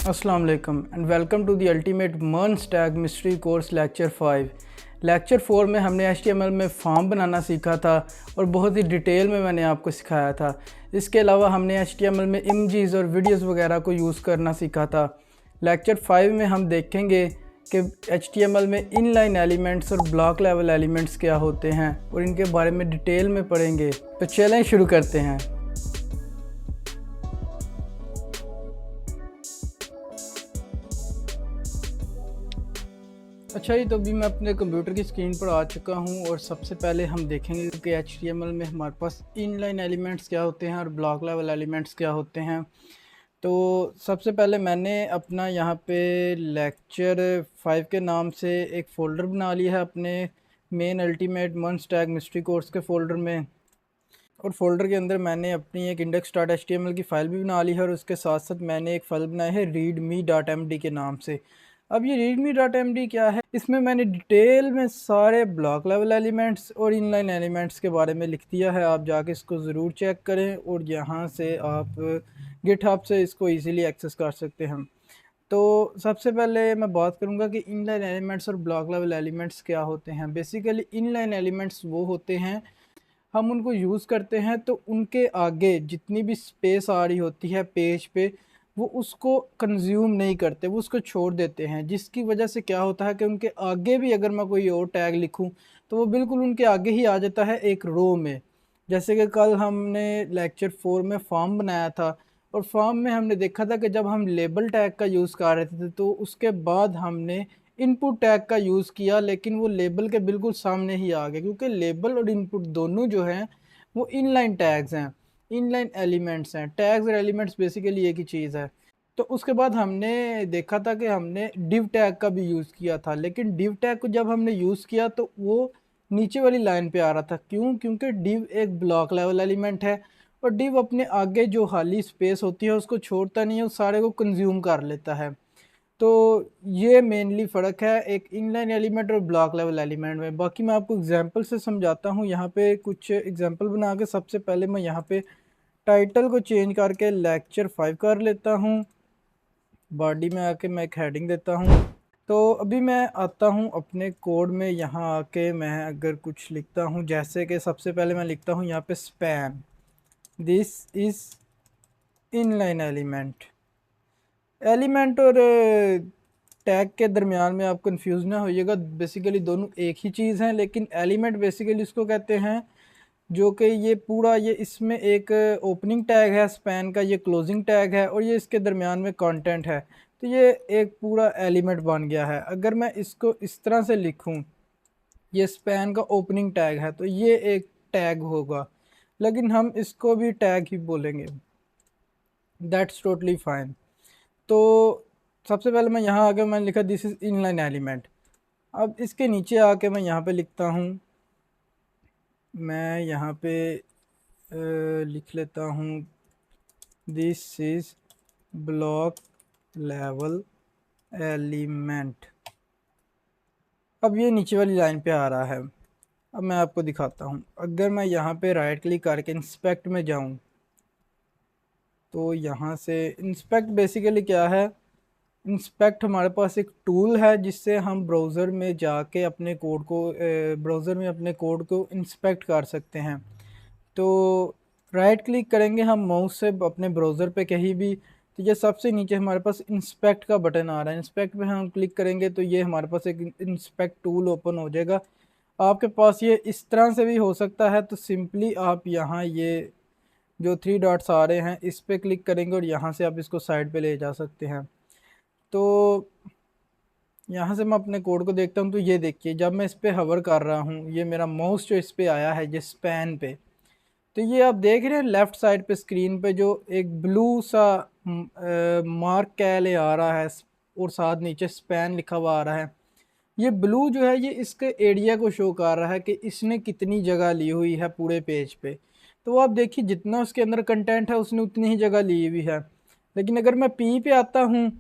अस्सलाम वालेकुम and welcome to the ultimate MERN tag mystery course lecture 5। Lecture 4 में हमने HTML में फॉर्म बनाना सीखा था और बहुत ही डिटेल में मैंने आपको सिखाया था। इसके अलावा हमने HTML में इमेजेस और वीडियोस वगैरह को यूज़ करना सीखा था। लेक्चर 5 में हम देखेंगे कि HTML में इनलाइन एलिमेंट्स और ब्लॉक लेवल एलिमेंट्स क्या होते हैं और इनके बारे में डिटेल में पढ़ेंगे। तो चलें शुरू करते हैं। अच्छा जी, तो अभी मैं अपने कंप्यूटर की स्क्रीन पर आ चुका हूँ और सबसे पहले हम देखेंगे कि HTML में हमारे पास इनलाइन एलिमेंट्स क्या होते हैं और ब्लॉक लेवल एलिमेंट्स क्या होते हैं। तो सबसे पहले मैंने अपना यहाँ पे लेक्चर 5 के नाम से एक फ़ोल्डर बना लिया है अपने main ultimate MERN tag mystery course के फ़ोल्डर में। और फोल्डर के अंदर मैंने अपनी एक index.html की फ़ाइल भी बना ली है और उसके साथ साथ मैंने एक फ़ाइल बनाई है readme.md के नाम से। अब ये readme.md क्या है, इसमें मैंने डिटेल में सारे ब्लॉक लेवल एलिमेंट्स और इनलाइन एलिमेंट्स के बारे में लिख दिया है। आप जाके इसको ज़रूर चेक करें और यहाँ से आप गिटहब से इसको ईज़िली एक्सेस कर सकते हैं। तो सबसे पहले मैं बात करूँगा कि इनलाइन एलिमेंट्स और ब्लॉक लेवल एलिमेंट्स क्या होते हैं। बेसिकली इनलाइन एलिमेंट्स वो होते हैं, हम उनको यूज़ करते हैं तो उनके आगे जितनी भी स्पेस आ रही होती है पेज पे, वो उसको कंज्यूम नहीं करते, वो उसको छोड़ देते हैं। जिसकी वजह से क्या होता है कि उनके आगे भी अगर मैं कोई और टैग लिखूं तो वो बिल्कुल उनके आगे ही आ जाता है एक रो में। जैसे कि कल हमने लेक्चर 4 में फॉर्म बनाया था और फॉर्म में हमने देखा था कि जब हम लेबल टैग का यूज़ कर रहे थे तो उसके बाद हमने इनपुट टैग का यूज़ किया, लेकिन वो लेबल के बिल्कुल सामने ही आ गया क्योंकि लेबल और इनपुट दोनों जो हैं वो इनलाइन टैग्स हैं, इनलाइन एलिमेंट्स हैं। टैग्स और एलिमेंट्स बेसिकली एक ही चीज़ है। तो उसके बाद हमने देखा था कि हमने डिव टैग का भी यूज़ किया था, लेकिन डिव टैग को जब हमने यूज़ किया तो वो नीचे वाली लाइन पे आ रहा था। क्यों? क्योंकि डिव एक ब्लॉक लेवल एलिमेंट है और डिव अपने आगे जो खाली स्पेस होती है उसको छोड़ता नहीं है, उस सारे को कंज्यूम कर लेता है। तो ये मेनली फ़र्क है एक इनलाइन एलिमेंट और ब्लॉक लेवल एलिमेंट में। बाकी मैं आपको एग्जांपल से समझाता हूँ। यहाँ पे कुछ एग्जांपल बना के सबसे पहले मैं यहाँ पे टाइटल को चेंज करके लेक्चर 5 कर लेता हूँ। बॉडी में आके मैं एक हेडिंग देता हूँ। तो अभी मैं आता हूँ अपने कोड में, यहाँ आके मैं अगर कुछ लिखता हूँ, जैसे कि सबसे पहले मैं लिखता हूँ यहाँ पे span, this is inline element. Element और टैग के दरमियान में आप कंफ्यूज ना होइएगा, बेसिकली दोनों एक ही चीज़ हैं, लेकिन एलिमेंट बेसिकली इसको कहते हैं जो कि ये पूरा, ये इसमें एक ओपनिंग टैग है स्पैन का, ये क्लोजिंग टैग है और ये इसके दरमियान में कंटेंट है। तो ये एक पूरा एलिमेंट बन गया है। अगर मैं इसको इस तरह से लिखूं, ये स्पैन का ओपनिंग टैग है तो ये एक टैग होगा, लेकिन हम इसको भी टैग ही बोलेंगे। That's totally fine. तो सबसे पहले मैं यहाँ आके मैंने लिखा दिस इज़ इनलाइन एलिमेंट। अब इसके नीचे आके मैं यहाँ पे लिखता हूँ, मैं यहाँ पे लिख लेता हूँ this is block level element. अब ये नीचे वाली लाइन पे आ रहा है। अब मैं आपको दिखाता हूँ, अगर मैं यहाँ पे राइट क्लिक करके इंस्पेक्ट में जाऊँ तो यहाँ से इंस्पेक्ट बेसिकली क्या है, इंस्पेक्ट हमारे पास एक टूल है जिससे हम ब्राउज़र में जाके अपने कोड को ब्राउज़र में अपने कोड को इंस्पेक्ट कर सकते हैं। तो राइट क्लिक करेंगे हम माउस से अपने ब्राउज़र पे कहीं भी, तो ये सबसे नीचे हमारे पास इंस्पेक्ट का बटन आ रहा है। इंस्पेक्ट में हम क्लिक करेंगे तो ये हमारे पास एक इंस्पेक्ट टूल ओपन हो जाएगा। आपके पास ये इस तरह से भी हो सकता है, तो सिंपली आप यहाँ ये जो 3 डॉट्स आ रहे हैं इस पर क्लिक करेंगे और यहाँ से आप इसको साइड पे ले जा सकते हैं। तो यहाँ से मैं अपने कोड को देखता हूँ तो ये देखिए, जब मैं इस पर हवर कर रहा हूँ, ये मेरा माउस जो इस पे आया है जिस स्पैन पे, तो ये आप देख रहे हैं लेफ़्ट साइड पे स्क्रीन पे जो एक ब्लू सा मार्क कैले आ रहा है और साथ नीचे स्पैन लिखा हुआ आ रहा है। ये ब्लू जो है ये इसके एरिया को शो कर रहा है कि इसने कितनी जगह ली हुई है पूरे पेज पे। तो आप देखिए जितना उसके अंदर कंटेंट है उसने उतनी ही जगह ली हुई है। लेकिन अगर मैं पी पे आता हूँ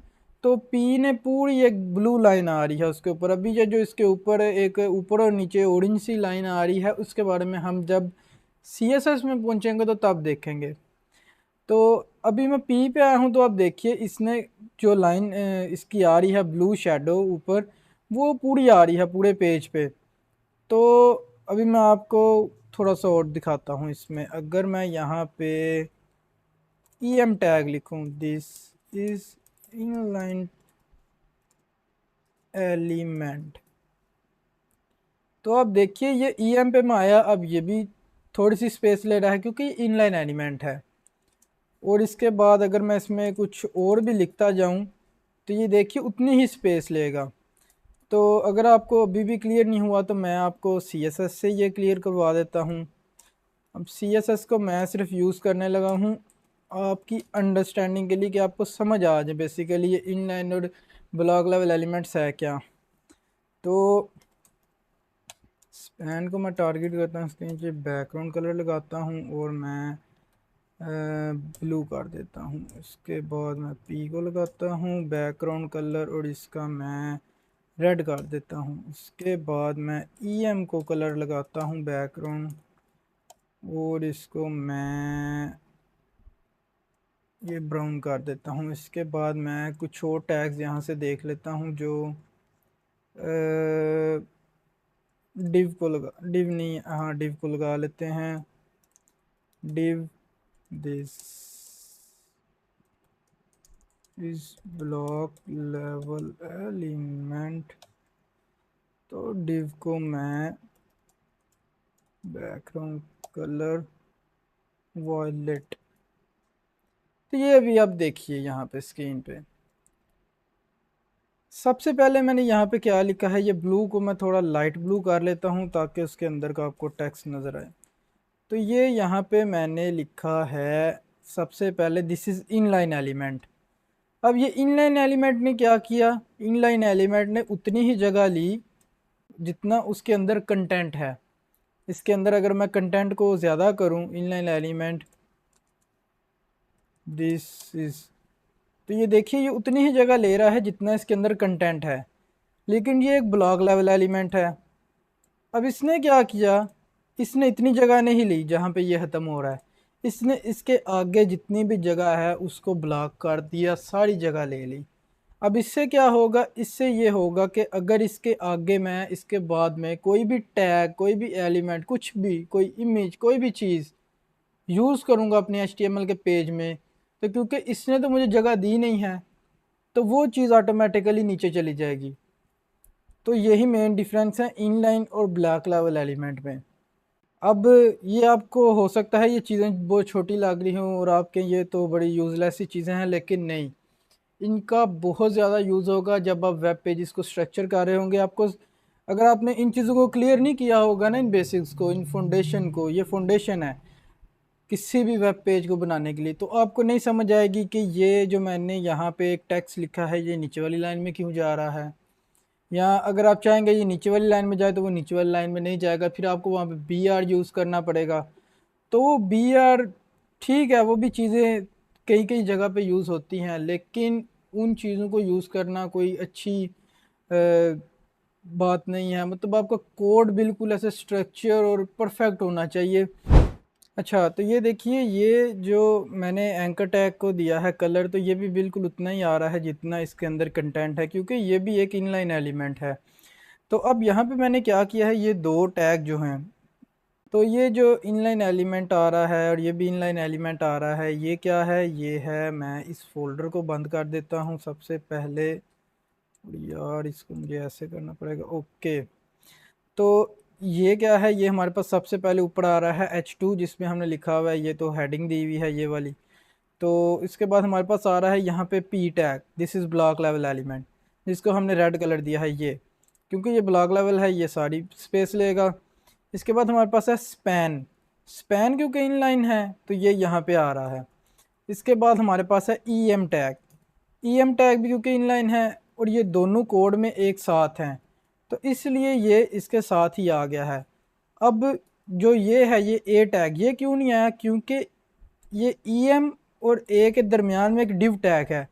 तो पी ने पूरी एक ब्लू लाइन आ रही है उसके ऊपर। अभी ये जो इसके ऊपर एक ऊपर और नीचे ऑरेंज सी लाइन आ रही है, उसके बारे में हम जब CSS में पहुंचेंगे तो तब देखेंगे। तो अभी मैं पी पे आया हूँ, तो आप देखिए इसने जो लाइन इसकी आ रही है ब्लू शेडो ऊपर, वो पूरी आ रही है पूरे पेज पे। तो अभी मैं आपको थोड़ा सा और दिखाता हूँ इसमें। अगर मैं यहाँ पे EM टैग लिखूँ, दिस इज इनलाइन एलिमेंट, तो आप देखिए ये EM पे में आया। अब ये भी थोड़ी सी स्पेस ले रहा है क्योंकि इनलाइन एलिमेंट है। और इसके बाद अगर मैं इसमें कुछ और भी लिखता जाऊं तो ये देखिए उतनी ही स्पेस लेगा। तो अगर आपको अभी भी क्लियर नहीं हुआ तो मैं आपको CSS से ये क्लियर करवा देता हूं। अब CSS को मैं सिर्फ यूज़ करने लगा हूं आपकी अंडरस्टैंडिंग के लिए, कि आपको समझ आ जाए बेसिकली ये इनलाइन और ब्लॉक लेवल एलिमेंट्स है क्या। तो स्पैन को मैं टारगेट करता हूँ, इसके नीचे बैकग्राउंड कलर लगाता हूँ और मैं ब्लू कर देता हूँ। इसके बाद मैं पी को लगाता हूँ बैकग्राउंड कलर और इसका मैं रेड कर देता हूँ। इसके बाद मैं EM को कलर लगाता हूँ बैकग्राउंड और इसको मैं ये ब्राउन कर देता हूँ। इसके बाद मैं कुछ और टैग्स यहाँ से देख लेता हूँ जो डिव को लगा, डिव नहीं, हाँ डिव को लगा लेते हैं। Div this is block level element, तो डिव को मैं बैकग्राउंड कलर वॉयलेट। तो ये अभी आप देखिए यहाँ पे स्क्रीन पे सबसे पहले मैंने यहाँ पे क्या लिखा है, ये ब्लू को मैं थोड़ा लाइट ब्लू कर लेता हूँ ताकि उसके अंदर का आपको टेक्स्ट नज़र आए। तो ये यहाँ पे मैंने लिखा है सबसे पहले दिस इज़ इनलाइन एलिमेंट। अब ये इनलाइन एलिमेंट ने क्या किया, इनलाइन एलिमेंट ने उतनी ही जगह ली जितना उसके अंदर कंटेंट है। इसके अंदर अगर मैं कंटेंट को ज़्यादा करूँ, इनलाइन एलिमेंट दिस इज़, तो ये देखिए ये उतनी ही जगह ले रहा है जितना इसके अंदर कंटेंट है, लेकिन ये एक ब्लॉक लेवल एलिमेंट है। अब इसने क्या किया, इसने इतनी जगह नहीं ली जहाँ पे ये ख़त्म हो रहा है, इसने इसके आगे जितनी भी जगह है उसको ब्लॉक कर दिया, सारी जगह ले ली। अब इससे क्या होगा, इससे ये होगा कि अगर इसके आगे मैं इसके बाद में कोई भी टैग, कोई भी एलिमेंट, कुछ भी, कोई इमेज, कोई भी चीज़ यूज़ करूँगा अपने HTML के पेज में, तो क्योंकि इसने तो मुझे जगह दी नहीं है तो वो चीज़ ऑटोमेटिकली नीचे चली जाएगी। तो यही मेन डिफरेंस है इनलाइन और ब्लॉक लेवल एलिमेंट में। अब ये आपको हो सकता है ये चीज़ें बहुत छोटी लग रही हों और आपके ये तो बड़ी यूज़लेस सी चीज़ें हैं, लेकिन नहीं, इनका बहुत ज़्यादा यूज़ होगा जब आप वेब पेजेस को स्ट्रक्चर कर रहे होंगे। आपको अगर आपने इन चीज़ों को क्लियर नहीं किया होगा ना, इन बेसिक्स को, इन फाउंडेशन को, ये फाउंडेशन है किसी भी वेब पेज को बनाने के लिए, तो आपको नहीं समझ आएगी कि ये जो मैंने यहाँ पे एक टेक्स्ट लिखा है ये नीचे वाली लाइन में क्यों जा रहा है। या अगर आप चाहेंगे ये नीचे वाली लाइन में जाए तो वो नीचे वाली लाइन में नहीं जाएगा, फिर आपको वहाँ पे BR यूज़ करना पड़ेगा। तो वो BR ठीक है, वो भी चीज़ें कई कई जगह पे यूज़ होती हैं, लेकिन उन चीज़ों को यूज़ करना कोई अच्छी बात नहीं है। मतलब आपका कोड बिल्कुल ऐसे स्ट्रक्चर और परफेक्ट होना चाहिए। अच्छा, तो ये देखिए ये जो मैंने एंकर टैग को दिया है कलर, तो ये भी बिल्कुल उतना ही आ रहा है जितना इसके अंदर कंटेंट है, क्योंकि ये भी एक इनलाइन एलिमेंट है। तो अब यहाँ पे मैंने क्या किया है, ये दो टैग जो हैं, तो ये जो इनलाइन एलिमेंट आ रहा है और ये भी इनलाइन एलिमेंट आ रहा है, ये क्या है, ये है, मैं इस फोल्डर को बंद कर देता हूँ सबसे पहले। यार इसको मुझे ऐसे करना पड़ेगा, ओके। तो ये क्या है, ये हमारे पास सबसे पहले ऊपर आ रहा है H2 जिसमें हमने लिखा हुआ है, ये तो हेडिंग दी हुई है ये वाली। तो इसके बाद हमारे पास आ रहा है यहाँ पे P tag, this is block level element, जिसको हमने रेड कलर दिया है ये, क्योंकि ये ब्लॉक लेवल है ये सारी स्पेस लेगा। इसके बाद हमारे पास है स्पैन, स्पैन क्योंकि इनलाइन है तो ये यहाँ पे आ रहा है। इसके बाद हमारे पास है EM टैग, EM टैग भी क्योंकि इनलाइन है और ये दोनों कोड में एक साथ हैं, तो इसलिए ये इसके साथ ही आ गया है। अब जो ये है ये A टैग, ये क्यों नहीं आया, क्योंकि ये EM और A के दरमियान में एक div टैग है,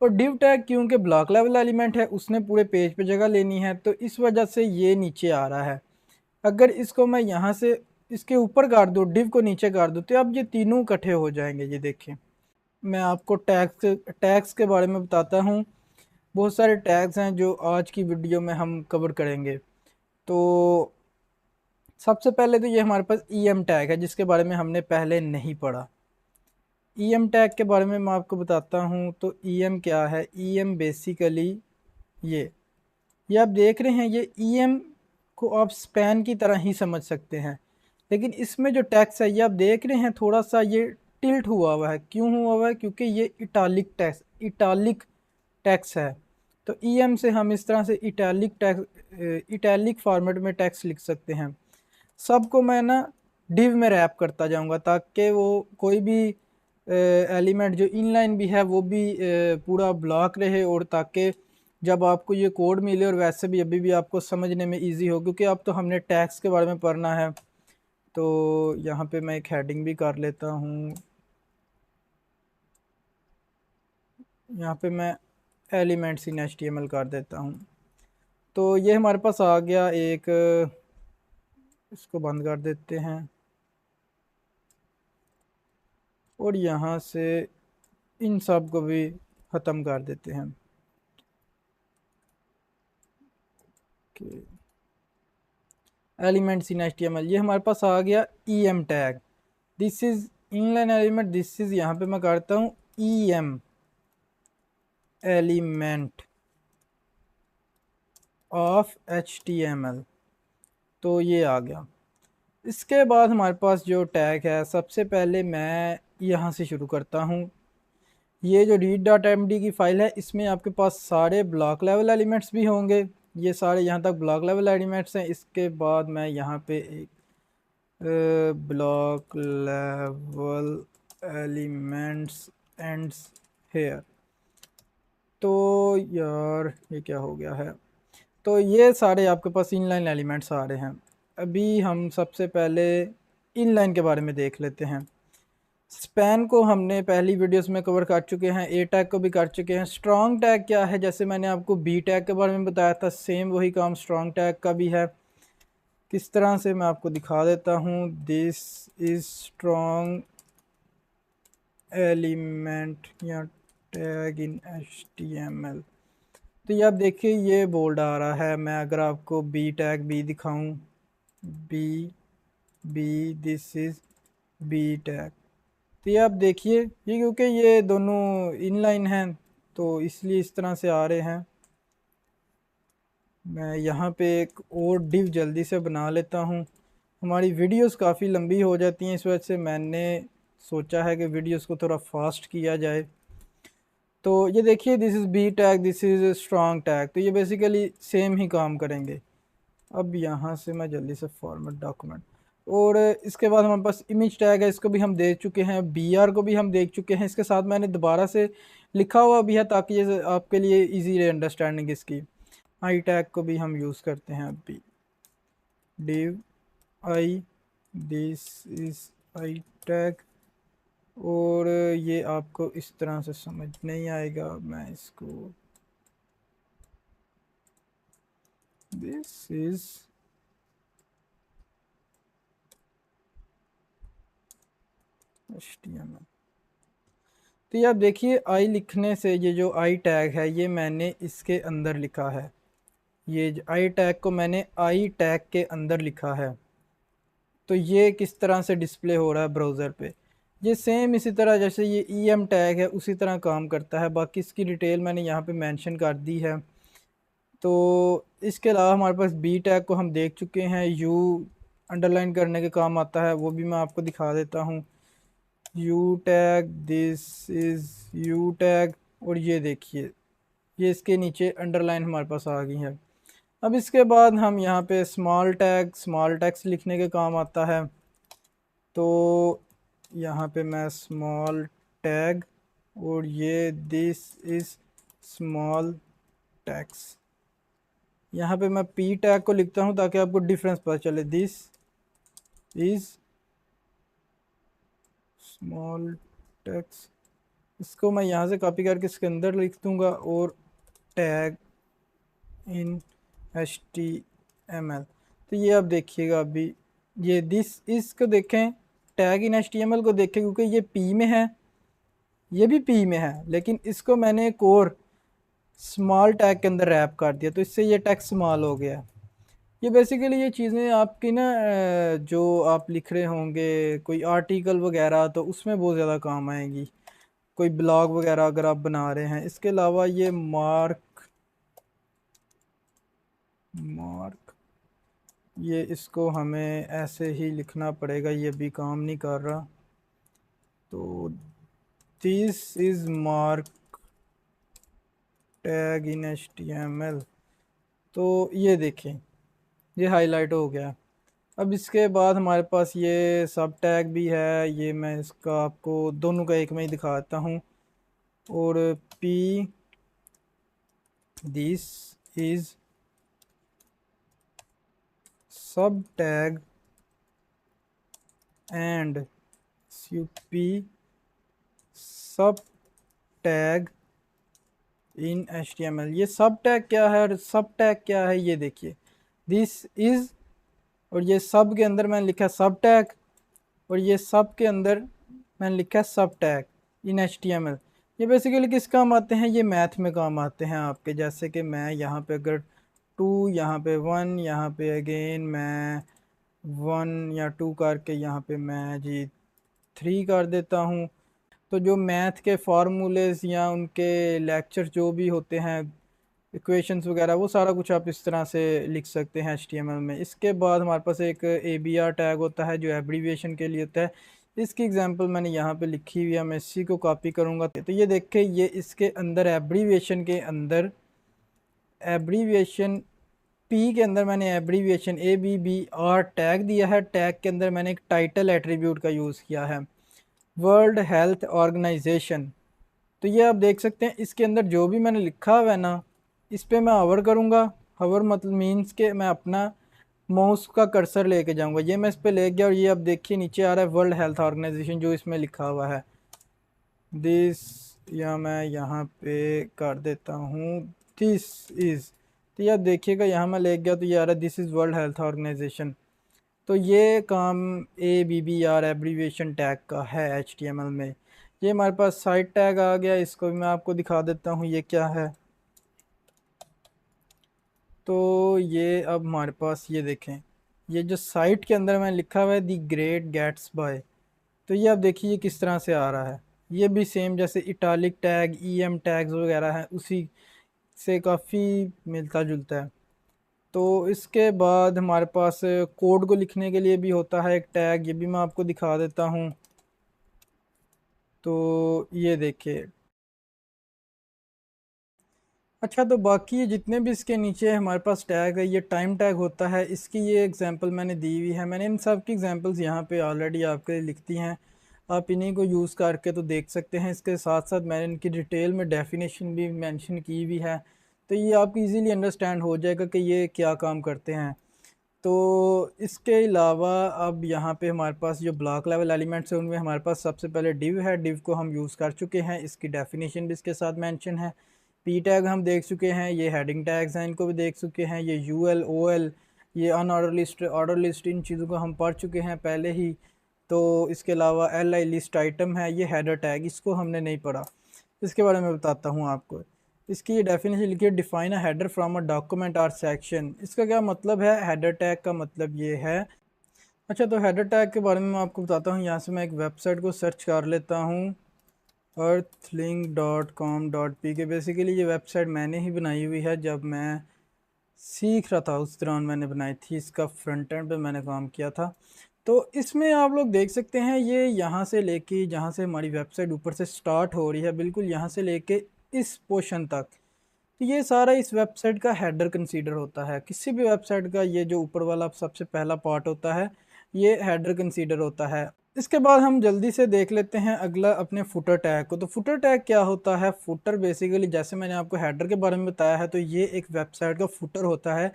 और div टैग क्योंकि ब्लॉक लेवल एलिमेंट है उसने पूरे पेज पे जगह लेनी है, तो इस वजह से ये नीचे आ रहा है। अगर इसको मैं यहाँ से इसके ऊपर कर दूँ, div को नीचे कर दूँ, तो अब ये तीनों इकट्ठे हो जाएंगे, ये देखें। मैं आपको टैग्स के बारे में बताता हूँ। बहुत सारे टैग्स हैं जो आज की वीडियो में हम कवर करेंगे। तो सबसे पहले तो ये हमारे पास ईएम टैग है, जिसके बारे में हमने पहले नहीं पढ़ा। ईएम टैग के बारे में मैं आपको बताता हूँ। तो ईएम क्या है? ईएम बेसिकली ये आप देख रहे हैं, ये ईएम को आप स्पैन की तरह ही समझ सकते हैं, लेकिन इसमें जो टैक्स है ये आप देख रहे हैं थोड़ा सा ये टिल्ट हुआ है। क्यों हुआ हुआ है? क्योंकि ये इटालिक टैक्स है। तो ईएम से हम इस तरह से इटैलिक फॉर्मेट में टैक्स लिख सकते हैं। सबको मैं ना डिव में रैप करता जाऊंगा, ताकि वो कोई भी एलिमेंट जो इनलाइन भी है वो भी पूरा ब्लॉक रहे, और ताकि जब आपको ये कोड मिले और वैसे भी अभी भी आपको समझने में इजी हो, क्योंकि अब तो हमने टैक्स के बारे में पढ़ना है। तो यहाँ पे मैं एक हेडिंग भी कर लेता हूँ। यहाँ पे मैं एलिमेंट्स इन एचटीएमएल कर देता हूँ। तो ये हमारे पास आ गया एक, इसको बंद कर देते हैं और यहाँ से इन सब को भी ख़त्म कर देते हैं कि एलिमेंट्स इन एचटीएमएल। ये हमारे पास आ गया EM tag. This is inline element, this is, यहाँ पे मैं करता हूँ ईएम एलिमेंट ऑफ एचटीएमएल। तो ये आ गया। इसके बाद हमारे पास जो टैग है, सबसे पहले मैं यहाँ से शुरू करता हूँ। ये जो रीड डॉट एम डी की फ़ाइल है, इसमें आपके पास सारे ब्लॉक लेवल एलिमेंट्स भी होंगे। ये सारे यहाँ तक ब्लॉक लेवल एलिमेंट्स हैं। इसके बाद मैं यहाँ पे एक block level elements ends here. तो यार ये क्या हो गया है? तो ये सारे आपके पास इनलाइन एलिमेंट्स आ रहे हैं। अभी हम सबसे पहले इनलाइन के बारे में देख लेते हैं। स्पैन को हमने पहली वीडियोस में कवर कर चुके हैं, ए टैग को भी कर चुके हैं। स्ट्रॉन्ग टैग क्या है? जैसे मैंने आपको बी टैग के बारे में बताया था, सेम वही काम स्ट्रॉन्ग टैग का भी है। किस तरह से मैं आपको दिखा देता हूँ। दिस इज स्ट्रॉन्ग एलिमेंट या टैग इन HTML। तो ये आप देखिए ये बोल्ड आ रहा है। मैं अगर आपको बी टैग बी दिखाऊं, B B this is B tag. तो ये आप देखिए, ये क्योंकि ये दोनों इनलाइन हैं तो इसलिए इस तरह से आ रहे हैं। मैं यहाँ पे एक और डिव जल्दी से बना लेता हूँ। हमारी वीडियोस काफ़ी लंबी हो जाती हैं, इस वजह से मैंने सोचा है कि वीडियोस को थोड़ा फास्ट किया जाए। तो ये देखिए, this is B tag, this is strong tag. तो ये बेसिकली सेम ही काम करेंगे। अब यहाँ से मैं जल्दी से फॉर्मेट डॉक्यूमेंट, और इसके बाद हमारे पास इमेज टैग है, इसको भी हम देख चुके हैं। बीआर को भी हम देख चुके हैं। इसके साथ मैंने दोबारा से लिखा हुआ भी है ताकि ये आपके लिए इजी रहे अंडरस्टैंडिंग इसकी। आई टैग को भी हम यूज़ करते हैं। अभी div I, this is I tag, और ये आपको इस तरह से समझ नहीं आएगा। मैं इसको, दिस इज HTML। तो ये आप देखिए, आई लिखने से ये जो आई टैग है ये मैंने इसके अंदर लिखा है। ये आई टैग को मैंने आई टैग के अंदर लिखा है। तो ये किस तरह से डिस्प्ले हो रहा है ब्राउज़र पे, ये सेम इसी तरह जैसे ये EM टैग है उसी तरह काम करता है। बाकी इसकी डिटेल मैंने यहाँ पे मेंशन कर दी है। तो इसके अलावा हमारे पास बी टैग को हम देख चुके हैं। यू अंडरलाइन करने के काम आता है, वो भी मैं आपको दिखा देता हूँ। You tag, this is you tag, और ये देखिए ये इसके नीचे अंडरलाइन हमारे पास आ गई है। अब इसके बाद हम यहाँ पे स्मॉल टैग्स लिखने के काम आता है। तो यहाँ पे मैं स्मॉल टैग, और ये दिस इज़ स्मॉल टैग्स, यहाँ पे मैं पी टैग को लिखता हूँ ताकि आपको डिफरेंस पता चले। दिस इज़ स्मॉल टैग्स, इसको मैं यहाँ से कॉपी करके इसके अंदर लिख दूँगा, और टैग इन HTML। तो ये आप देखिएगा अभी, ये दिस इसको देखें, टैग इन HTML को देखें क्योंकि ये पी में है, ये भी पी में है, लेकिन इसको मैंने एक और स्मॉल टैग के अंदर रैप कर दिया, तो इससे ये टैग स्मॉल हो गया। ये बेसिकली ये चीज़ें आपकी ना जो आप लिख रहे होंगे कोई आर्टिकल वगैरह, तो उसमें बहुत ज़्यादा काम आएगी, कोई ब्लॉग वगैरह अगर आप बना रहे हैं। इसके अलावा ये मार्क मार्क ये इसको हमें ऐसे ही लिखना पड़ेगा, ये भी काम नहीं कर रहा। तो this is mark tag in HTML। तो ये देखें, ये हाईलाइट हो गया। अब इसके बाद हमारे पास ये सब टैग भी है, ये मैं इसका आपको दोनों का एक में ही दिखाता हूँ। और पी दिस इज सब टैग एंड पी सब टैग इन HTML। ये सब टैग क्या है और सब टैग क्या है, ये देखिए, दिस इज, और ये सब के अंदर मैंने लिखा सब टैग, और ये सब के अंदर मैंने लिखा सब टैग इन HTML। ये बेसिकली किस काम आते हैं, ये मैथ में काम आते हैं आपके। जैसे कि मैं यहाँ पे अगर 2, यहाँ पे 1, यहाँ पे अगेन मैं 1 या 2 करके यहाँ पे मैं जी 3 कर देता हूँ। तो जो मैथ के फार्मूलेस या उनके लेक्चर जो भी होते हैं, इक्वेशंस वगैरह, वो सारा कुछ आप इस तरह से लिख सकते हैं HTML में। इसके बाद हमारे पास एक ABR टैग होता है जो एब्रीविएशन के लिए होता है। इसकी एग्जांपल मैंने यहाँ पे लिखी हुई है, मैं इसी को कॉपी करूँगा। तो ये देखें, ये इसके अंदर एब्रीविएशन के अंदर एब्रीविएशन पी के अंदर मैंने एब्रीविएशन ABBR टैग दिया है। टैग के अंदर मैंने एक टाइटल एट्रीब्यूट का यूज़ किया है, वर्ल्ड हेल्थ ऑर्गेनाइजेशन। तो ये आप देख सकते हैं, इसके अंदर जो भी मैंने लिखा हुआ है ना, इस पर मैं हवर करूँगा। हवर मतलब मीन्स के मैं अपना माउस का कर्सर लेके जाऊँगा, ये मैं इस पर ले गया और ये अब देखिए नीचे आ रहा है वर्ल्ड हेल्थ ऑर्गेनाइजेशन जो इसमें लिखा हुआ है दिस, या मैं यहाँ पे कर देता हूँ दिस इज़। तो ये आप देखिएगा यहाँ मैं ले गया तो ये आ रहा है this is World Health Organization. तो ये काम ABBR एब्रीविएशन टैग का है HTML में। ये हमारे पास साइट टैग आ गया, इसको भी मैं आपको दिखा देता हूँ ये क्या है। तो ये अब हमारे पास ये देखें, ये जो साइट के अंदर मैंने लिखा हुआ है दी ग्रेट गैट्स बाय, तो ये आप देखिए ये किस तरह से आ रहा है। ये भी सेम जैसे इटालिक टैग EM टैग्स वगैरह हैं उसी से काफ़ी मिलता जुलता है। तो इसके बाद हमारे पास कोड को लिखने के लिए भी होता है एक टैग, ये भी मैं आपको दिखा देता हूँ। तो ये देखिए, अच्छा तो बाकी ये जितने भी इसके नीचे हमारे पास टैग है, ये टाइम टैग होता है, इसकी ये एग्जांपल मैंने दी हुई है। मैंने इन सब की एग्जांपल्स यहाँ पे ऑलरेडी आपके लिए लिख दी हैं, आप इन्हीं को यूज़ करके तो देख सकते हैं। इसके साथ साथ मैंने इनकी डिटेल में डेफिनेशन भी मेंशन की हुई है, तो ये आपको इजीली अंडरस्टैंड हो जाएगा कि ये क्या काम करते हैं। तो इसके अलावा अब यहाँ पे हमारे पास जो ब्लॉक लेवल एलिमेंट्स हैं उनमें हमारे पास सबसे पहले डिव है। डिव को हम यूज़ कर चुके हैं, इसकी डेफिनेशन भी इसके साथ मेंशन है। पी टैग हम देख चुके हैं, ये हेडिंग टैग्स हैं, इनको भी देख चुके हैं। ये UL OL, ये अनऑर्डर लिस्ट, ऑर्डर लिस्ट, इन चीज़ों को हम पढ़ चुके हैं पहले ही। तो इसके अलावा LI लिस्ट आइटम है, ये हेडर टैग, इसको हमने नहीं पढ़ा, इसके बारे में बताता हूँ आपको। इसकी डेफिनेशन लिखिए, define a header from a document और सेक्शन। इसका क्या मतलब है, हेडर टैग का मतलब ये है। अच्छा तो हेडर टैग के बारे में मैं आपको बताता हूँ। यहाँ से मैं एक वेबसाइट को सर्च कर लेता हूँ, earthlink.com.pk। बेसिकली ये वेबसाइट मैंने ही बनाई हुई है, जब मैं सीख रहा था उस दौरान मैंने बनाई थी, इसका फ्रंट एंड पे मैंने काम किया था। तो इसमें आप लोग देख सकते हैं, ये यहाँ से लेके जहाँ से हमारी वेबसाइट ऊपर से स्टार्ट हो रही है, बिल्कुल यहाँ से लेके इस पोर्शन तक, तो ये सारा इस वेबसाइट का हेडर कंसीडर होता है। किसी भी वेबसाइट का ये जो ऊपर वाला सबसे पहला पार्ट होता है, ये हेडर कंसीडर होता है। इसके बाद हम जल्दी से देख लेते हैं अगला अपने फुटर टैग को। तो फुटर टैग क्या होता है, फुटर बेसिकली जैसे मैंने आपको हेडर के बारे में बताया है, तो ये एक वेबसाइट का फुटर होता है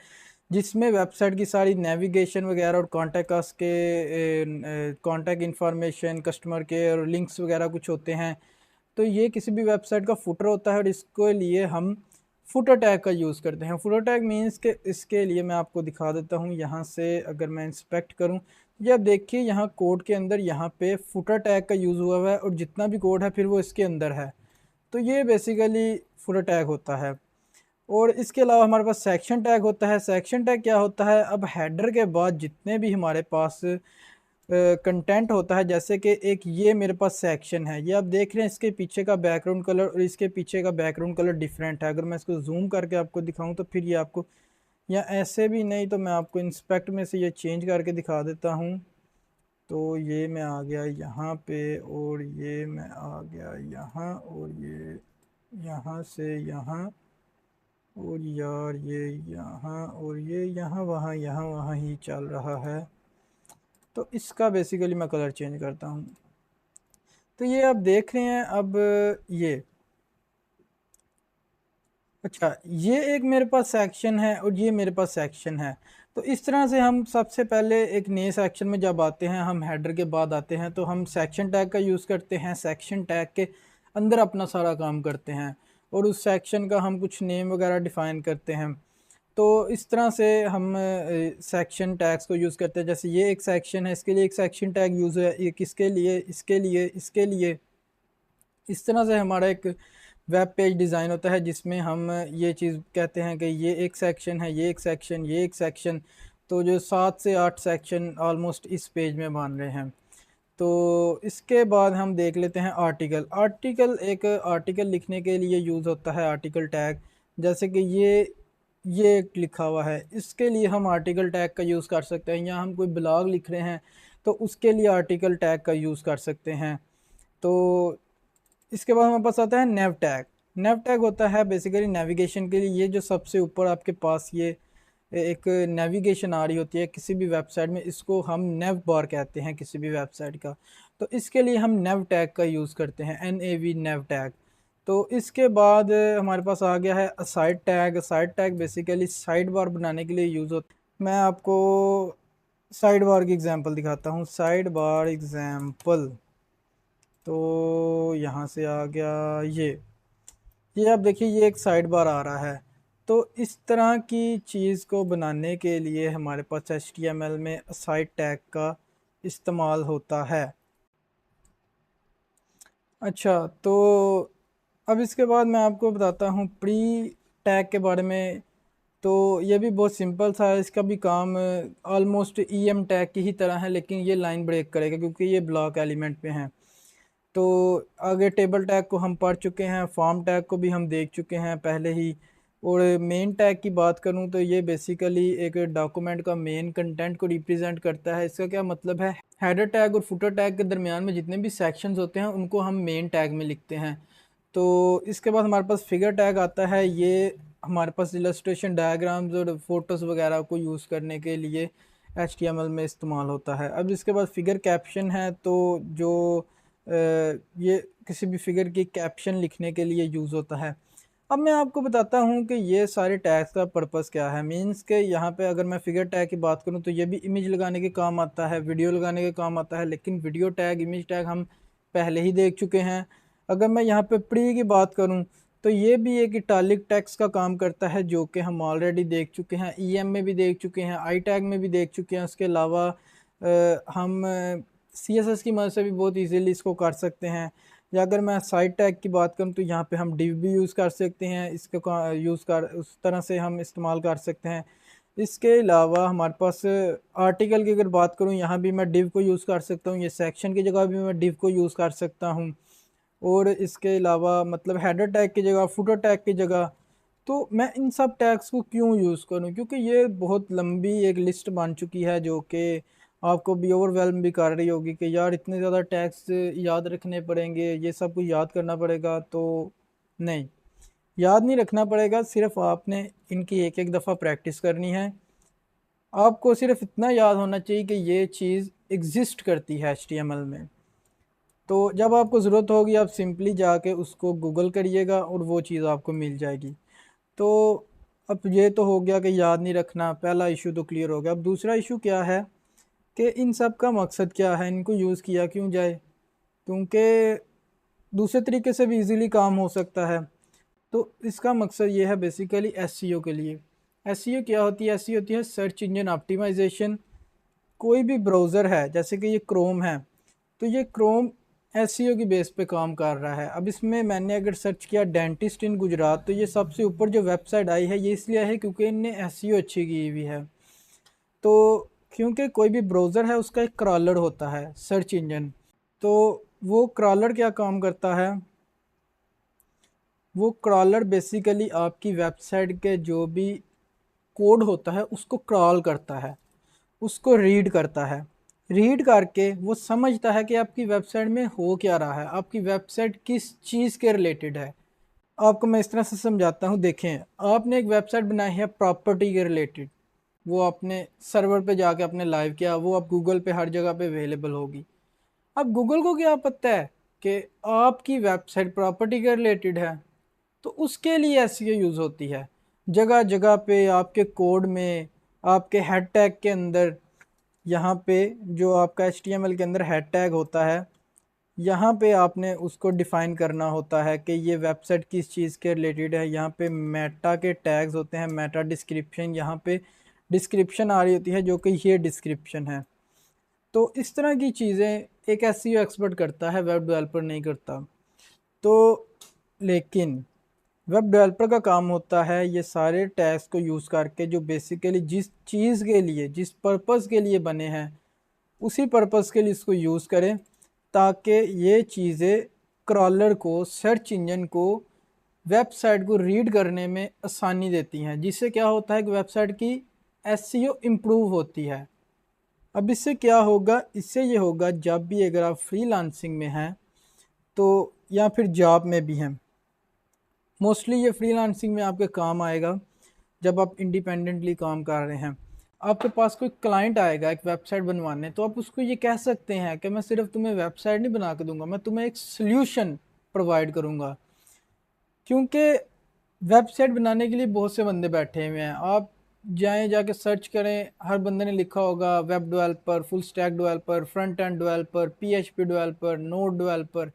जिसमें वेबसाइट की सारी नेविगेशन वगैरह और कॉन्टैक्ट अस के contact information, customer care, links वगैरह कुछ होते हैं। तो ये किसी भी वेबसाइट का फुटर होता है और इसके लिए हम फुटर टैग का यूज़ करते हैं। फुटर टैग मीन्स के इसके लिए मैं आपको दिखा देता हूँ। यहाँ से अगर मैं इंस्पेक्ट करूँ ये आप देखिए यहाँ कोड के अंदर यहाँ पे फुटर टैग का यूज़ हुआ हुआ है और जितना भी कोड है फिर वो इसके अंदर है। तो ये बेसिकली फुटर टैग होता है। और इसके अलावा हमारे पास सेक्शन टैग होता है। सेक्शन टैग क्या होता है, अब हेडर के बाद जितने भी हमारे पास कंटेंट होता है, जैसे कि एक ये मेरे पास सेक्शन है, ये आप देख रहे हैं इसके पीछे का बैकग्राउंड कलर और इसके पीछे का बैकग्राउंड कलर डिफरेंट है। अगर मैं इसको जूम करके आपको दिखाऊं तो फिर ये आपको, या ऐसे भी नहीं तो मैं आपको इंस्पेक्ट में से ये चेंज करके दिखा देता हूँ। तो ये मैं आ गया यहाँ पे और ये मैं आ गया यहाँ और ये यहाँ से यहाँ और यार ये यहाँ और ये यहाँ वहाँ ही चल रहा है। तो इसका बेसिकली मैं कलर चेंज करता हूँ। तो ये आप देख रहे हैं अब ये, अच्छा ये एक मेरे पास सेक्शन है और ये मेरे पास सेक्शन है। तो इस तरह से हम सबसे पहले एक नए सेक्शन में जब आते हैं, हम हेडर के बाद आते हैं तो हम सेक्शन टैग का यूज़ करते हैं। सेक्शन टैग के अंदर अपना सारा काम करते हैं और उस सेक्शन का हम कुछ नेम वगैरह डिफ़ाइन करते हैं। तो इस तरह से हम सेक्शन टैग्स को यूज़ करते हैं। जैसे ये एक सेक्शन है, इसके लिए एक सेक्शन टैग यूज़ है, ये किसके लिए, इसके लिए, इसके लिए। इस तरह से हमारा एक वेब पेज डिज़ाइन होता है जिसमें हम ये चीज़ कहते हैं कि ये एक सेक्शन है, ये एक सेक्शन, ये एक सेक्शन। तो जो 7 से 8 सेक्शन ऑलमोस्ट इस पेज में बन रहे हैं। तो इसके बाद हम देख लेते हैं आर्टिकल। आर्टिकल एक आर्टिकल लिखने के लिए यूज़ होता है आर्टिकल टैग। जैसे कि ये एक लिखा हुआ है, इसके लिए हम आर्टिकल टैग का यूज़ कर सकते हैं। या हम कोई ब्लॉग लिख रहे हैं तो उसके लिए आर्टिकल टैग का यूज़ कर सकते हैं। तो इसके बाद हमारे पास आता है नेव टैग। नेव टैग होता है बेसिकली नेविगेशन के लिए। ये जो सबसे ऊपर आपके पास ये एक नेविगेशन आ रही होती है किसी भी वेबसाइट में, इसको हम नेव बार कहते हैं किसी भी वेबसाइट का। तो इसके लिए हम नेव टैग का यूज़ करते हैं, NAV नेव टैग। तो इसके बाद हमारे पास आ गया है side tag. Side tag basically side bar बनाने के लिए यूज़ होता है। मैं आपको साइड बार की एग्जांपल दिखाता हूँ। साइड बार एग्जांपल, तो यहाँ से आ गया ये आप देखिए ये एक साइड बार आ रहा है। तो इस तरह की चीज़ को बनाने के लिए हमारे पास HTML में साइड टैग का इस्तेमाल होता है। अच्छा, तो अब इसके बाद मैं आपको बताता हूँ प्री टैग के बारे में। तो ये भी बहुत सिंपल सा है, इसका भी काम ऑलमोस्ट EM टैग की ही तरह है, लेकिन ये लाइन ब्रेक करेगा क्योंकि ये ब्लॉक एलिमेंट पे हैं। तो आगे टेबल टैग को हम पढ़ चुके हैं, फॉर्म टैग को भी हम देख चुके हैं पहले ही। और मेन टैग की बात करूं तो ये बेसिकली एक डॉक्यूमेंट का मेन कंटेंट को रिप्रेजेंट करता है। इसका क्या मतलब है, हेडर टैग और फुटर टैग के दरमियान में जितने भी सेक्शंस होते हैं उनको हम मेन टैग में लिखते हैं। तो इसके बाद हमारे पास फिगर टैग आता है। ये हमारे पास इलस्ट्रेशन, डायग्राम्स और फोटोज़ वगैरह को यूज़ करने के लिए HTML में इस्तेमाल होता है। अब इसके बाद फिगर कैप्शन है, तो जो ये किसी भी फिगर की कैप्शन लिखने के लिए यूज़ होता है। अब मैं आपको बताता हूँ कि ये सारे टैग्स का पर्पस क्या है। मीन्स के यहाँ पे अगर मैं फिगर टैग की बात करूँ तो ये भी इमेज लगाने के काम आता है, वीडियो लगाने के काम आता है, लेकिन वीडियो टैग, इमेज टैग हम पहले ही देख चुके हैं। अगर मैं यहाँ पे प्री की बात करूँ तो ये भी एक इटालिक टेक्स्ट का काम करता है जो कि हम ऑलरेडी देख चुके हैं, EM में भी देख चुके हैं, आई टैग में भी देख चुके हैं। उसके अलावा हम CSS की मदद से भी बहुत इजीली इसको कर सकते हैं। या अगर मैं साइड टैग की बात करूं तो यहाँ पे हम डिव भी यूज़ कर सकते हैं, इसका यूज़ कर उस तरह से हम इस्तेमाल कर सकते हैं। इसके अलावा हमारे पास आर्टिकल की अगर बात करूं, यहाँ भी मैं डिव को यूज़ कर सकता हूँ। ये सेक्शन की जगह भी मैं डिव को यूज़ कर सकता हूँ। और इसके अलावा मतलब हेडर टैग की जगह, फुटर टैग की जगह। तो मैं इन सब टैग्स को क्यों यूज़ करूं, क्योंकि ये बहुत लंबी एक लिस्ट बन चुकी है जो कि आपको भी ओवरवेल्म भी कर रही होगी कि यार इतने ज़्यादा टैग्स याद रखने पड़ेंगे, ये सब कुछ याद करना पड़ेगा। तो नहीं, याद नहीं रखना पड़ेगा, सिर्फ आपने इनकी एक एक दफ़ा प्रैक्टिस करनी है। आपको सिर्फ इतना याद होना चाहिए कि ये चीज़ एग्जिस्ट करती है HTML में। तो जब आपको ज़रूरत होगी आप सिंपली जाके उसको गूगल करिएगा और वो चीज़ आपको मिल जाएगी। तो अब ये तो हो गया कि याद नहीं रखना, पहला इशू तो क्लियर हो गया। अब दूसरा इशू क्या है कि इन सब का मकसद क्या है, इनको यूज़ किया क्यों जाए, क्योंकि दूसरे तरीके से भी इजीली काम हो सकता है। तो इसका मकसद ये है बेसिकली SEO के लिए। SEO क्या होती है, SEO होती है सर्च इंजन ऑप्टिमाइजेशन। कोई भी ब्राउज़र है, जैसे कि ये क्रोम है, तो ये क्रोम एसईओ की बेस पे काम कर रहा है। अब इसमें मैंने अगर सर्च किया डेंटिस्ट इन गुजरात, तो ये सबसे ऊपर जो वेबसाइट आई है ये इसलिए है क्योंकि इनने एसईओ अच्छी की हुई है। तो क्योंकि कोई भी ब्राउज़र है उसका एक क्रॉलर होता है, सर्च इंजन। तो वो क्रॉलर क्या काम करता है, वो क्रॉलर बेसिकली आपकी वेबसाइट के जो भी कोड होता है उसको क्रॉल करता है, उसको रीड करता है। रीड करके वो समझता है कि आपकी वेबसाइट में हो क्या रहा है, आपकी वेबसाइट किस चीज़ के रिलेटेड है। आपको मैं इस तरह से समझाता हूँ। देखें, आपने एक वेबसाइट बनाई है प्रॉपर्टी के रिलेटेड, वो आपने सर्वर पे जाके आपने लाइव किया, वो अब गूगल पे हर जगह पे अवेलेबल होगी। अब गूगल को क्या पता है कि आपकी वेबसाइट प्रॉपर्टी के रिलेटेड है, तो उसके लिए एसईओ यूज़ होती है। जगह जगह पे आपके कोड में, आपके हेड टैग के अंदर, यहाँ पे जो आपका HTML के अंदर हेड टैग होता है, यहाँ पे आपने उसको डिफ़ाइन करना होता है कि ये वेबसाइट किस चीज़ के रिलेटेड है। यहाँ पे मेटा के टैग्स होते हैं, मेटा डिस्क्रिप्शन, यहाँ पे डिस्क्रिप्शन आ रही होती है जो कि ये डिस्क्रिप्शन है। तो इस तरह की चीज़ें एक एसईओ एक्सपर्ट करता है, वेब डेवलपर नहीं करता। तो लेकिन वेब डेवलपर का काम होता है ये सारे टैग्स को यूज़ करके, जो बेसिकली जिस चीज़ के लिए, जिस पर्पज़ के लिए बने हैं, उसी पर्पज़ के लिए इसको यूज़ करें, ताकि ये चीज़ें क्रॉलर को, सर्च इंजन को, वेबसाइट को रीड करने में आसानी देती हैं, जिससे क्या होता है कि वेबसाइट की एसईओ इम्प्रूव होती है। अब इससे क्या होगा, इससे ये होगा जब भी अगर आप फ्रीलांसिंग में हैं तो, या फिर जॉब में भी हैं, मोस्टली ये फ्रीलांसिंग में आपके काम आएगा जब आप इंडिपेंडेंटली काम कर रहे हैं। आपके पास कोई क्लाइंट आएगा एक वेबसाइट बनवाने, तो आप उसको ये कह सकते हैं कि मैं सिर्फ तुम्हें वेबसाइट नहीं बना के दूंगा, मैं तुम्हें एक सोल्यूशन प्रोवाइड करूंगा। क्योंकि वेबसाइट बनाने के लिए बहुत से बंदे बैठे हुए हैं, आप जाएं जाके सर्च करें, हर बंदे ने लिखा होगा web developer, full stack developer, front end developer, PHP developer, node developer.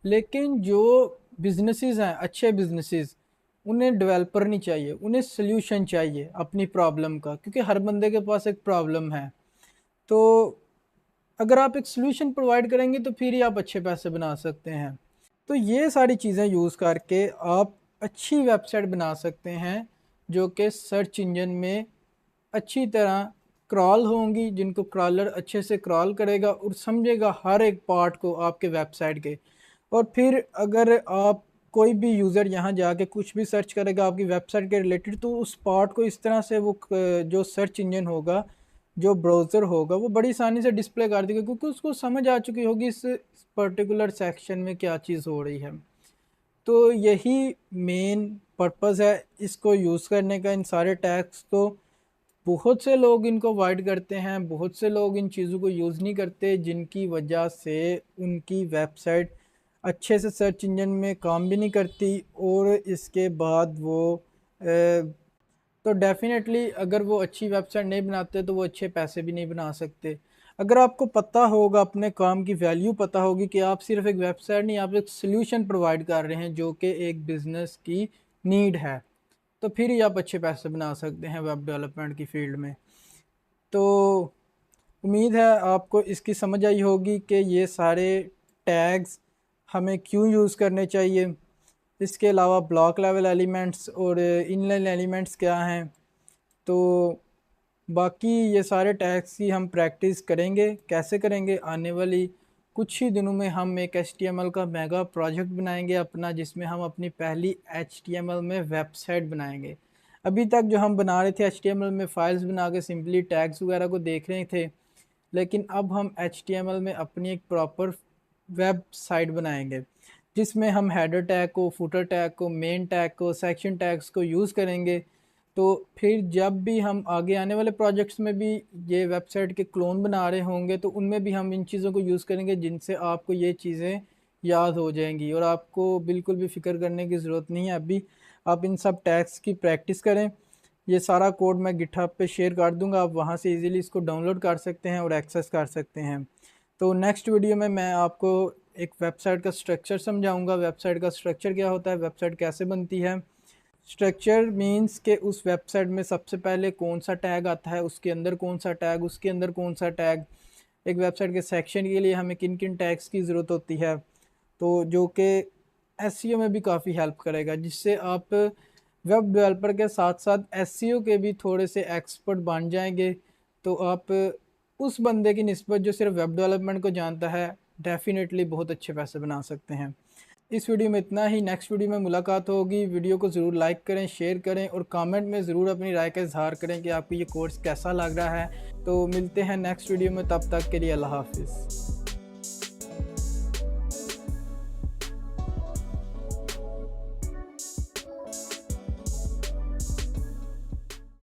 लेकिन जो बिजनेसेस हैं, अच्छे बिजनेसेस, उन्हें डेवलपर नहीं चाहिए, उन्हें सोल्यूशन चाहिए अपनी प्रॉब्लम का, क्योंकि हर बंदे के पास एक प्रॉब्लम है। तो अगर आप एक सोल्यूशन प्रोवाइड करेंगे तो फिर ही आप अच्छे पैसे बना सकते हैं। तो ये सारी चीज़ें यूज़ करके आप अच्छी वेबसाइट बना सकते हैं जो कि सर्च इंजन में अच्छी तरह क्रॉल होंगी, जिनको क्रॉलर अच्छे से क्रॉल करेगा और समझेगा हर एक पार्ट को आपके वेबसाइट के। और फिर अगर आप, कोई भी यूज़र यहाँ जाके कुछ भी सर्च करेगा आपकी वेबसाइट के रिलेटेड, तो उस पार्ट को इस तरह से वो जो सर्च इंजन होगा, जो ब्राउज़र होगा, वो बड़ी आसानी से डिस्प्ले कर देगा, क्योंकि उसको समझ आ चुकी होगी इस पर्टिकुलर सेक्शन में क्या चीज़ हो रही है। तो यही मेन पर्पज़ है इसको यूज़ करने का, इन सारे टैग्स को। बहुत से लोग इनको अवॉइड करते हैं, बहुत से लोग इन चीज़ों को यूज़ नहीं करते, जिनकी वजह से उनकी वेबसाइट अच्छे से सर्च इंजन में काम भी नहीं करती, और इसके बाद वो तो डेफिनेटली अगर वो अच्छी वेबसाइट नहीं बनाते तो वो अच्छे पैसे भी नहीं बना सकते। अगर आपको पता होगा, अपने काम की वैल्यू पता होगी कि आप सिर्फ एक वेबसाइट नहीं, आप एक सोल्यूशन प्रोवाइड कर रहे हैं जो कि एक बिज़नेस की नीड है, तो फिर ही आप अच्छे पैसे बना सकते हैं वेब डेवलपमेंट की फील्ड में। तो उम्मीद है आपको इसकी समझ आई होगी कि ये सारे टैग्स हमें क्यों यूज़ करने चाहिए। इसके अलावा ब्लॉक लेवल एलिमेंट्स और इनलाइन एलिमेंट्स क्या हैं। तो बाकी ये सारे टैग्स की हम प्रैक्टिस करेंगे, कैसे करेंगे, आने वाली कुछ ही दिनों में हम एक HTML का मेगा प्रोजेक्ट बनाएंगे अपना, जिसमें हम अपनी पहली HTML में वेबसाइट बनाएंगे। अभी तक जो हम बना रहे थे HTML में फ़ाइल्स बना के सिंपली टैग्स वगैरह को देख रहे थे, लेकिन अब हम HTML में अपनी एक प्रॉपर वेबसाइट बनाएंगे, जिसमें हम हेडर टैग को, फुटर टैग को, मेन टैग को, सेक्शन टैग्स को यूज़ करेंगे। तो फिर जब भी हम आगे आने वाले प्रोजेक्ट्स में भी ये वेबसाइट के क्लोन बना रहे होंगे, तो उनमें भी हम इन चीज़ों को यूज़ करेंगे, जिनसे आपको ये चीज़ें याद हो जाएंगी और आपको बिल्कुल भी फ़िक्र करने की ज़रूरत नहीं है। अभी आप इन सब टैग्स की प्रैक्टिस करें। ये सारा कोड मैं गिटहब पे शेयर कर दूंगा, आप वहाँ से इजीली इसको डाउनलोड कर सकते हैं और एक्सेस कर सकते हैं। तो नेक्स्ट वीडियो में मैं आपको एक वेबसाइट का स्ट्रक्चर समझाऊंगा, वेबसाइट का स्ट्रक्चर क्या होता है, वेबसाइट कैसे बनती है। स्ट्रक्चर मीन्स के उस वेबसाइट में सबसे पहले कौन सा टैग आता है, उसके अंदर कौन सा टैग, उसके अंदर कौन सा टैग। एक वेबसाइट के सेक्शन के लिए हमें किन किन टैग्स की ज़रूरत होती है, तो जो कि एसईओ में भी काफ़ी हेल्प करेगा, जिससे आप वेब डेवलपर के साथ साथ एसईओ के भी थोड़े से एक्सपर्ट बन जाएंगे। तो आप उस बंदे की निस्बत जो सिर्फ वेब डेवलपमेंट को जानता है, डेफिनेटली बहुत अच्छे पैसे बना सकते हैं। इस वीडियो में इतना ही। नेक्स्ट वीडियो में मुलाकात होगी। वीडियो को ज़रूर लाइक करें, शेयर करें और कमेंट में ज़रूर अपनी राय का इजहार करें कि आपको ये कोर्स कैसा लग रहा है। तो मिलते हैं नेक्स्ट वीडियो में, तब तक के लिए अल्लाह हाफिज़।